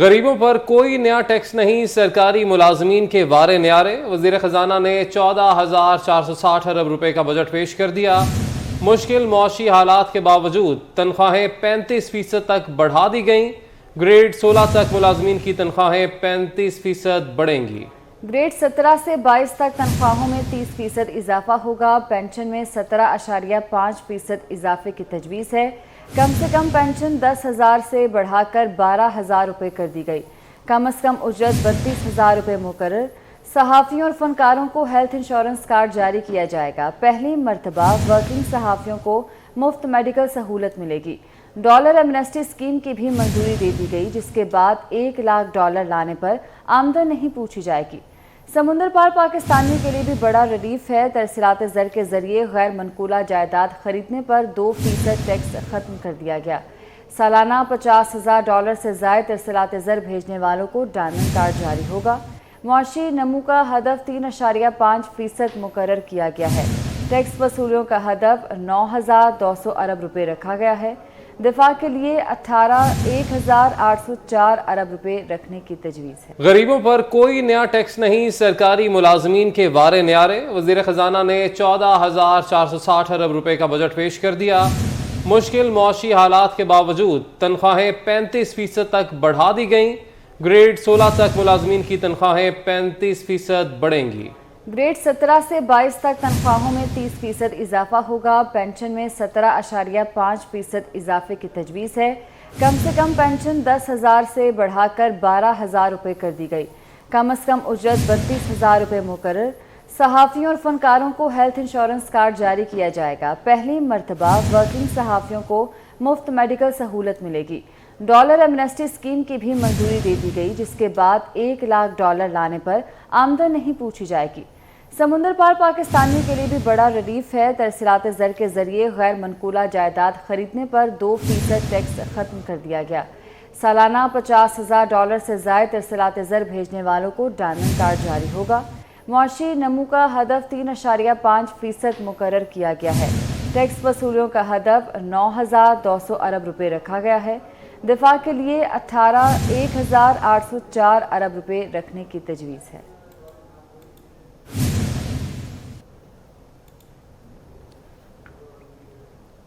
غریبوں پر کوئی نیا ٹیکس نہیں، سرکاری ملازمین کے وارے نیارے۔ وزیر خزانہ نے 14,460 ارب روپے کا بجٹ پیش کر دیا۔ مشکل معاشی حالات کے باوجود تنخواہیں 35% تک بڑھا دی گئیں۔ گریڈ 16 تک ملازمین کی تنخواہیں 35% بڑھیں گی۔ گریڈ 17 سے 22 تک تنخواہوں میں 30% اضافہ ہوگا۔ پینشن میں 17.5% اضافے کی تجویز ہے۔ کم سے کم پینشن 10,000 سے بڑھا کر 12,000 روپے کر دی گئی۔ کم از کم اجرت 32,000 روپے مقرر۔ صحافیوں اور فنکاروں کو ہیلتھ انشورنس کارڈ جاری کیا جائے گا۔ پہلی مرتبہ ورکنگ صحافیوں کو مفت میڈیکل سہولت ملے گی۔ ڈالر ایمنسٹی اسکیم کی بھی منظوری دے دی گئی، جس کے بعد $1,00,000 لانے پر آمدن نہیں پوچھی جائے گی۔ سمندر پار پاکستانیوں کے لیے بھی بڑا ریلیف ہے۔ ترسیلات زر کے ذریعے غیر منقولہ جائیداد خریدنے پر 2% ٹیکس ختم کر دیا گیا۔ سالانہ $50,000 سے زائد ترسیلات زر بھیجنے والوں کو ڈائمنڈ کارڈ جاری ہوگا۔ معاشی نمو کا ہدف 3.5% مقرر کیا گیا ہے۔ ٹیکس وصولیوں کا ہدف 9,200 ارب روپے رکھا گیا ہے۔ دفاع کے لیے 1,804 ارب روپے رکھنے کی تجویز ہے۔ غریبوں پر کوئی نیا ٹیکس نہیں، سرکاری ملازمین کے وارے نیارے۔ وزیر خزانہ نے 14,460 ارب روپے کا بجٹ پیش کر دیا۔ مشکل معاشی حالات کے باوجود تنخواہیں 35% تک بڑھا دی گئیں۔ گریڈ 16 تک ملازمین کی تنخواہیں 35% بڑھیں گی۔ گریڈ 17 سے 22 تک تنخواہوں میں 30% اضافہ ہوگا۔ پینشن میں 17.5% اضافے کی تجویز ہے۔ کم سے کم پینشن 10,000 سے بڑھا کر 12,000 روپے کر دی گئی۔ کم از کم اجرت 32,000 روپے مقرر۔ صحافیوں اور فنکاروں کو ہیلتھ انشورنس کارڈ جاری کیا جائے گا۔ پہلی مرتبہ ورکنگ صحافیوں کو مفت میڈیکل سہولت ملے گی۔ ڈالر ایمنسٹی اسکیم کی بھی منظوری دے دی گئی، جس کے بعد $1,00,000 لانے پر آمدن نہیں پوچھی جائے گی۔ سمندر پار پاکستانیوں کے لیے بھی بڑا ریلیف ہے۔ ترسیلات زر کے ذریعے غیر منقولہ جائیداد خریدنے پر 2% ٹیکس ختم کر دیا گیا۔ سالانہ $50,000 سے زائد ترسیلات زر بھیجنے والوں کو ڈائمنڈ کارڈ جاری ہوگا۔ معاشی نمو کا ہدف 3.5% مقرر کیا گیا ہے۔ ٹیکس وصولیوں کا ہدف 9,200 ارب روپے رکھا گیا ہے۔ دفاع کے لیے 1,804 ارب روپے رکھنے کی تجویز ہے۔